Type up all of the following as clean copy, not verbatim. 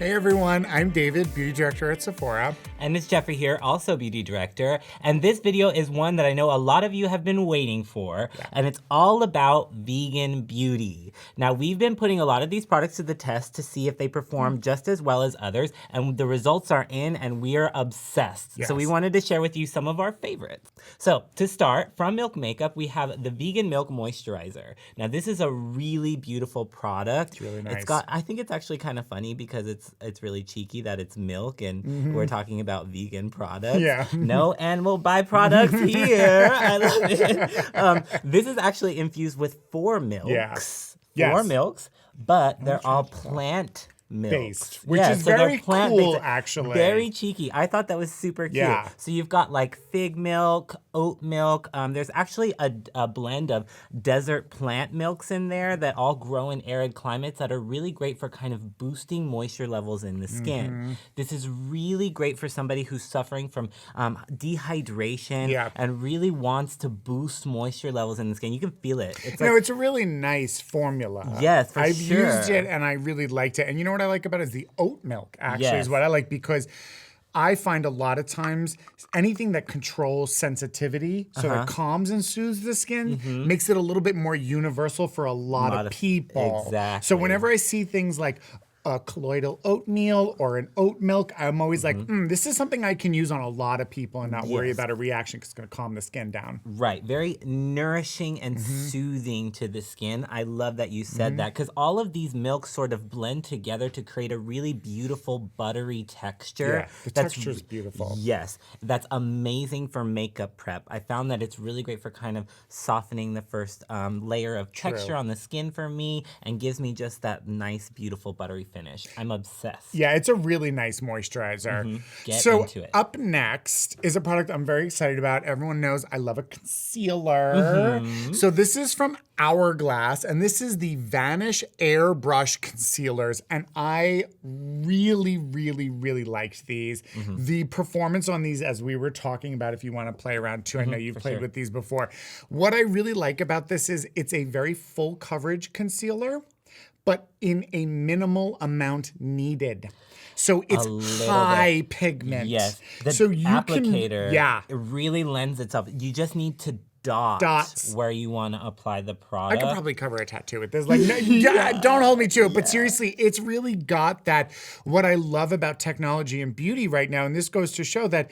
Hey everyone, I'm David, Beauty Director at Sephora. And it's Jeffrey here, also Beauty Director. And this video is one that I know a lot of you have been waiting for, and it's all about vegan beauty. Now, we've been putting a lot of these products to the test to see if they perform just as well as others, and the results are in, and we are obsessed. Yes. So we wanted to share with you some of our favorites. So to start, from Milk Makeup, we have the Vegan Milk Moisturizer. Now, this is a really beautiful product. It's really nice. I think it's actually kind of funny because it's really cheeky that it's milk and we're talking about vegan products. Yeah. No animal byproducts here. I love it. This is actually infused with 4 milks. Yeah. Four Yes. milks, but they're all plant milks. Based, which is so they're very plant-based. cool, actually. Very cheeky. I thought that was super cute. Yeah. So you've got like fig milk, oat milk. There's actually a blend of desert plant milks in there that all grow in arid climates that are really great for kind of boosting moisture levels in the skin. This is really great for somebody who's suffering from dehydration and really wants to boost moisture levels in the skin. You can feel it. It's It's a really nice formula. Yes, for I've sure. used it and I really liked it. And you know what I like about it is the oat milk, actually, Yes. is what I like, because I find a lot of times anything that controls sensitivity, so it calms and soothes the skin, makes it a little bit more universal for a lot of people. Exactly. So whenever I see things like a colloidal oatmeal or an oat milk, I'm always like, this is something I can use on a lot of people and not worry about a reaction because it's going to calm the skin down. Right, very nourishing and soothing to the skin. I love that you said that, because all of these milks sort of blend together to create a really beautiful buttery texture. Yeah, the texture is beautiful. Yes, that's amazing for makeup prep. I found that it's really great for kind of softening the first layer of texture on the skin for me and gives me just that nice, beautiful buttery finish. I'm obsessed. Yeah, it's a really nice moisturizer. Get so into it. Up next is a product I'm very excited about. Everyone knows I love a concealer. So this is from Hourglass, and this is the VANISH AIRBRUSH concealers, and I really, really, really liked these. The performance on these, as we were talking about, if you want to play around too, I know you've played with these before. What I really like about this is it's a very full coverage concealer, but in a minimal amount needed. So it's high pigment. Yes, the so you applicator it really lends itself. You just need to dots where you want to apply the I product. could probably cover a tattoo with this. Like, don't hold me to it. But seriously, it's really got that. What I love about technology and beauty right now, and this goes to show that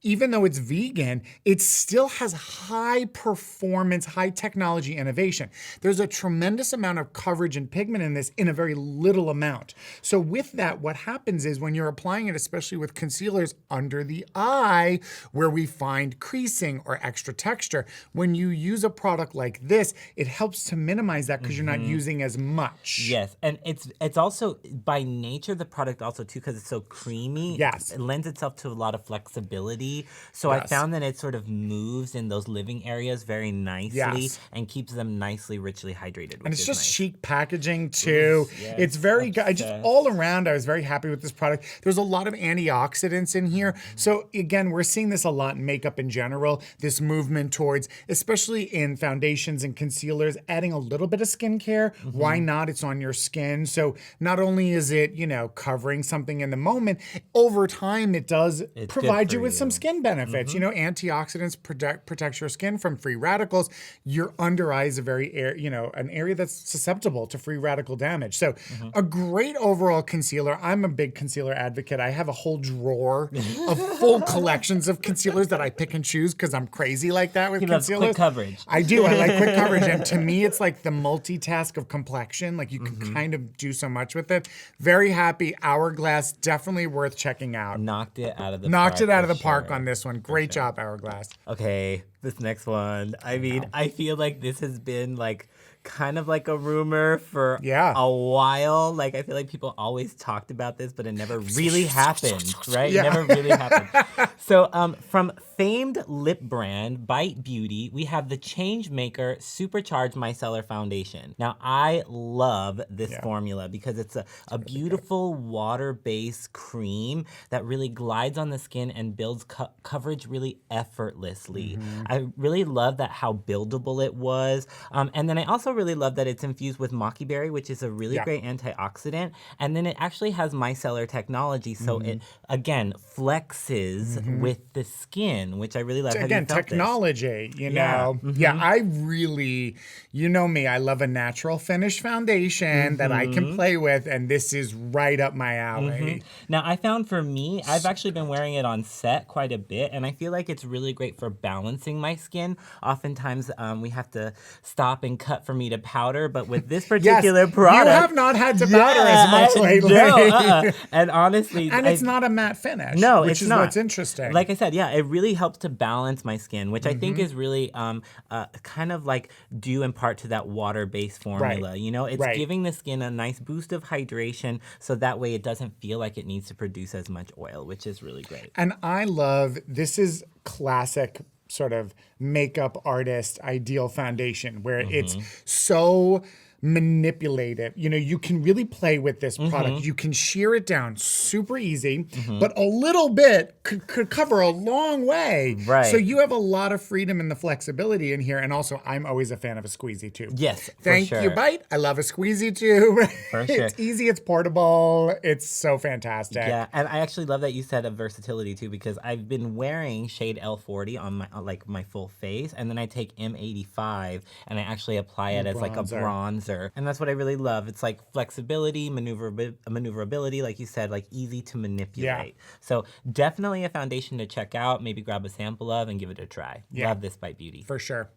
even though it's vegan, it still has high performance, high technology innovation. There's a tremendous amount of coverage and pigment in this in a very little amount. So with that, what happens is when you're applying it, especially with concealers under the eye, where we find creasing or extra texture, when you use a product like this, it helps to minimize that because you're not using as much. Yes, and it's also, by nature, the product also, too, because it's so creamy, it lends itself to a lot of flexibility. So I found that it sort of moves in those living areas very nicely and keeps them nicely, richly hydrated. And it's just chic packaging too. It's very good. All around, I was very happy with this product. There's a lot of antioxidants in here. So again, we're seeing this a lot in makeup in general, this movement towards, especially in foundations and concealers, adding a little bit of skincare. Why not? It's on your skin. So not only is it, covering something in the moment, over time it does provide you with some skin benefits. Antioxidants protect your skin from free radicals. Your under eye is a very, an area that's susceptible to free radical damage. So a great overall concealer. I'm a big concealer advocate. I have a whole drawer of full collections of concealers that I pick and choose because I'm crazy like that with concealers. Quick coverage. I do. I like quick coverage. And to me, it's like the multitask of complexion. Like you can kind of do so much with it. Very happy. Hourglass, definitely worth checking out. Knocked it out of the park. Knocked it out of the park on this one. Great job, Hourglass. Okay, this next one. I mean, I feel like this has been like kind of like a rumor for a while. Like, I feel like people always talked about this, but it never really happened, right? It never really happened. So from famed lip brand Bite Beauty, we have the CHANGEMAKER Supercharged Micellar Foundation. Now, I love this formula because it's a beautiful water-based cream that really glides on the skin and builds coverage really effortlessly. I really love that how buildable it was. And then I also really love that it's infused with maki berry, which is a really great antioxidant. And then it actually has micellar technology, so it, again, flexes with the skin, which I really love. Again, technology, you know. Yeah, I really, you know me, I love a natural finish foundation that I can play with, and this is right up my alley. Now, I found for me, I've actually been wearing it on set quite a bit, and I feel like it's really great for balancing my skin. Oftentimes, we have to stop and cut for me to powder, but with this particular product... You have not had to powder as much lately. No, and honestly... And it's not a matte finish, no, which it's is not. what's interesting. Like I said, yeah, it really helps to balance my skin, which I think is really kind of like due in part to that water-based formula. You know, it's giving the skin a nice boost of hydration, so that way it doesn't feel like it needs to produce as much oil, which is really great. And I love, this is classic sort of makeup artist ideal foundation, where it's so manipulative. You know, you can really play with this product. You can shear it down super easy, but a little bit could cover a long way. Right. So you have a lot of freedom in the flexibility in here. And also, I'm always a fan of a squeezy tube. Yes, Thank for sure. you, Bite. I love a squeezy tube. For sure. It's easy, it's portable, it's so fantastic. Yeah, and I actually love that you said of versatility too, because I've been wearing shade L40 on my full face, and then I take M85 and I actually apply it as like a bronzer. And that's what I really love. It's like flexibility, maneuverability, like you said, like easy to manipulate. So definitely a foundation to check out, maybe grab a sample of and give it a try. Love this by Beauty. For sure.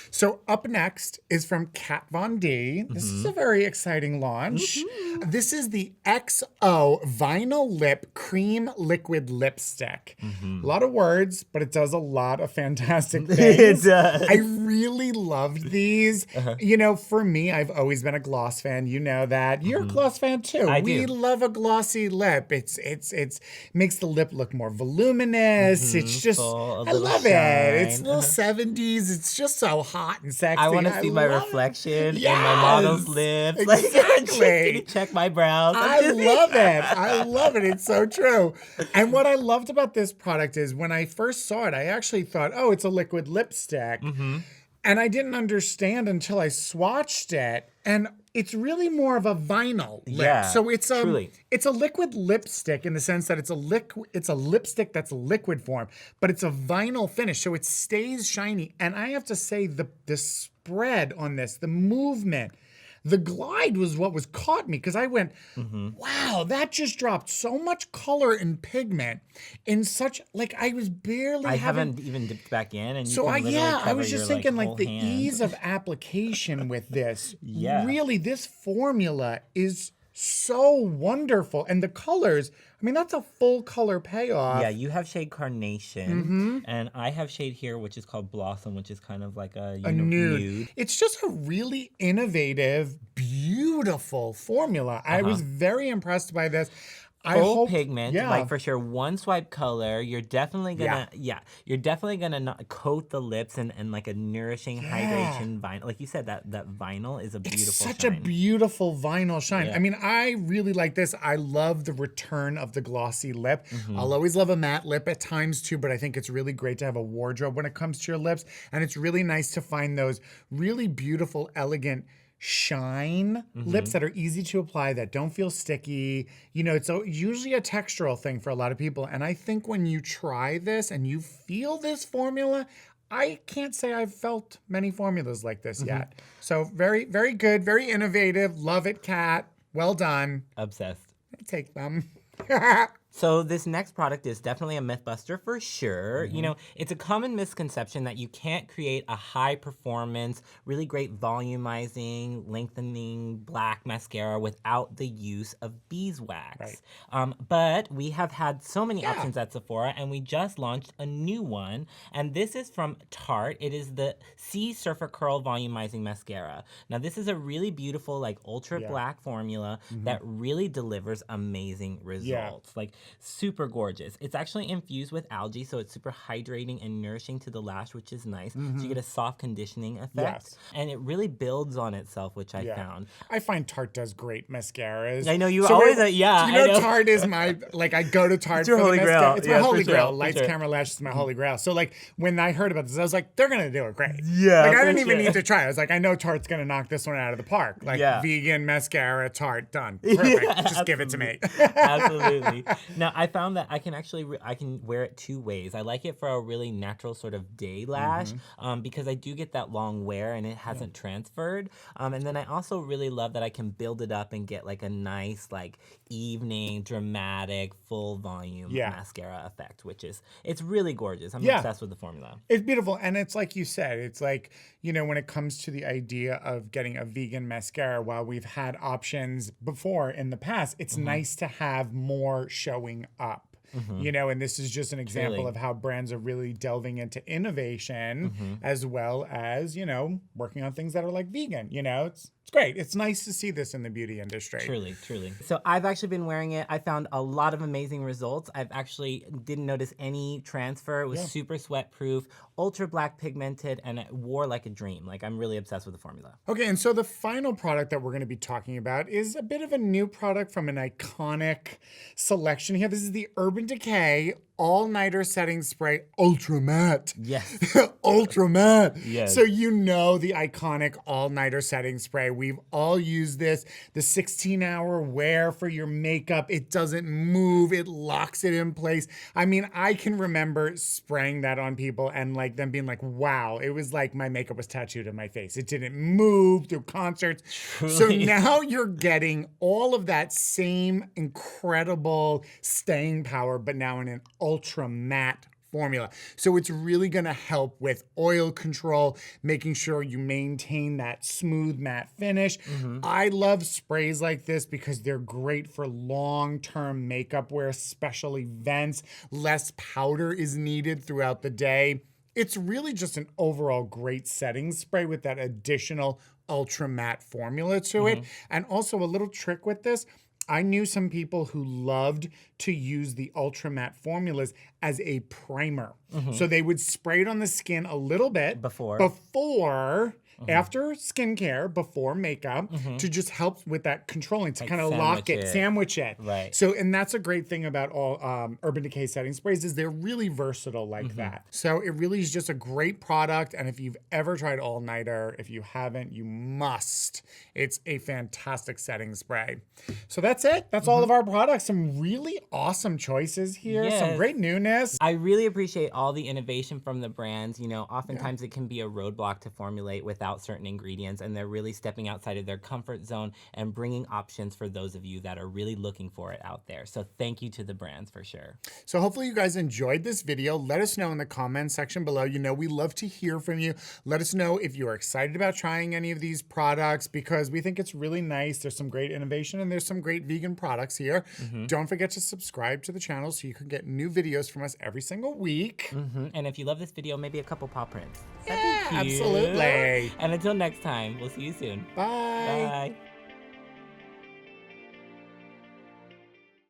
So up next is from Kat Von D. This is a very exciting launch. This is the XO Vinyl Lip Cream Liquid Lipstick. A lot of words, but it does a lot of fantastic things. It does. I really loved these. You know, for me, I've always been a gloss fan. You know that. You're a gloss fan too. We love a glossy lip. It's makes the lip look more voluminous. It's just, I love it. It's a little 70s. It's just so hot and sexy. I want to see my reflection in my model's lips. Exactly. Like, check my brows. I love it. I love it. It's so true. And what I loved about this product is when I first saw it, I actually thought, oh, it's a liquid lipstick. And I didn't understand until I swatched it. And it's really more of a vinyl lip. Yeah, so it's truly. It's a liquid lipstick in the sense that it's a lipstick that's a liquid form, but it's a vinyl finish, so it stays shiny. And I have to say the spread on this, the movement, the glide was what was caught me, because I went, wow, that just dropped so much color and pigment in such, like, I was barely I haven't even dipped back in, and you so can I was just thinking, like, the hand. ease of application with this. Really, this formula is so wonderful. And the colors, I mean, that's a full color payoff. Yeah, you have shade Carnation, and I have shade here, which is called Blossom, which is kind of like a nude. It's just a really innovative, beautiful formula. I was very impressed by this. Full pigment, like for sure, one swipe color. You're definitely gonna, you're definitely gonna coat the lips in like a nourishing hydration vinyl. Like you said, that vinyl is a beautiful shine. It's such a beautiful vinyl shine. I mean, I really like this. I love the return of the glossy lip. I'll always love a matte lip at times too, but I think it's really great to have a wardrobe when it comes to your lips. And it's really nice to find those really beautiful, elegant shine lips that are easy to apply, that don't feel sticky. You know, it's usually a textural thing for a lot of people. And I think when you try this and you feel this formula, I can't say I've felt many formulas like this yet. So very, very good, very innovative. Love it, Kat. Well done. Obsessed. I take them. So this next product is definitely a myth buster for sure. You know, it's a common misconception that you can't create a high performance, really great volumizing, lengthening black mascara without the use of beeswax. But we have had so many options at Sephora, and we just launched a new one. And this is from Tarte. It is the C Surfer Curl Volumizing Mascara. Now this is a really beautiful, like ultra black formula that really delivers amazing results. Like Super gorgeous. It's actually infused with algae, so it's super hydrating and nourishing to the lash, which is nice. So you get a soft conditioning effect. Yes. And it really builds on itself, which I found. I find Tarte does great mascaras. I know you always, yeah. You know, Tarte is my, like, I go to Tarte for holy the grail. mascara. It's my holy grail. Sure, Lights, camera, lashes is my holy grail. So, like, when I heard about this, I was like, they're going to do it great. Yeah, like, I didn't even need to try. I was like, I know Tarte's going to knock this one out of the park. Like, vegan mascara, Tarte, done. Perfect. Just give it to me. Absolutely. Now, I found that I can actually, I can wear it two ways. I like it for a really natural sort of day lash because I do get that long wear and it hasn't transferred. And then I also really love that I can build it up and get like a nice like evening, dramatic, full volume mascara effect, which is, it's really gorgeous. I'm obsessed with the formula. It's beautiful. And it's like you said, it's like, you know, when it comes to the idea of getting a vegan mascara, while we've had options before in the past, it's nice to have more showing up. You know, and this is just an example of how brands are really delving into innovation as well as, you know, working on things that are like vegan. You know, it's great. It's nice to see this in the beauty industry. Truly, truly. So I've actually been wearing it. I found a lot of amazing results. I've actually didn't notice any transfer. It was super sweat proof, ultra black pigmented, and it wore like a dream. Like, I'm really obsessed with the formula. Okay, and so the final product that we're going to be talking about is a bit of a new product from an iconic selection here. This is the Urban Decay All-Nighter Setting Spray Ultra Matte. Yes. Ultra Matte. Yes. So you know the iconic All-Nighter Setting Spray. We've all used this. The 16-hour wear for your makeup. It doesn't move. It locks it in place. I mean, I can remember spraying that on people and like them being like, wow. It was like my makeup was tattooed on my face. It didn't move through concerts. Truly. So now you're getting all of that same incredible staying power, but now in an ultra matte formula. So it's really gonna help with oil control, making sure you maintain that smooth matte finish. I love sprays like this because they're great for long-term makeup wear, special events. Less powder is needed throughout the day. It's really just an overall great setting spray with that additional ultra matte formula to it. And also a little trick with this, I knew some people who loved to use the ultra matte formulas as a primer. So they would spray it on the skin a little bit after skincare, before makeup, to just help with that controlling, to kind of lock it, sandwich it. Right. So, and that's a great thing about all Urban Decay setting sprays is they're really versatile like that. So it really is just a great product. And if you've ever tried All Nighter, if you haven't, you must. It's a fantastic setting spray. So that's it. That's all of our products. Some really awesome choices here. Yes. Some great newness. I really appreciate all the innovation from the brands. You know, oftentimes it can be a roadblock to formulate without certain ingredients, and they're really stepping outside of their comfort zone and bringing options for those of you that are really looking for it out there. So thank you to the brands for sure. So hopefully you guys enjoyed this video. Let us know in the comments section below. You know, we love to hear from you. Let us know if you are excited about trying any of these products because we think it's really nice. There's some great innovation and there's some great vegan products here. Don't forget to subscribe to the channel so you can get new videos from us every single week. And if you love this video, maybe a couple paw prints. Yeah, absolutely. And until next time, we'll see you soon. Bye. Bye.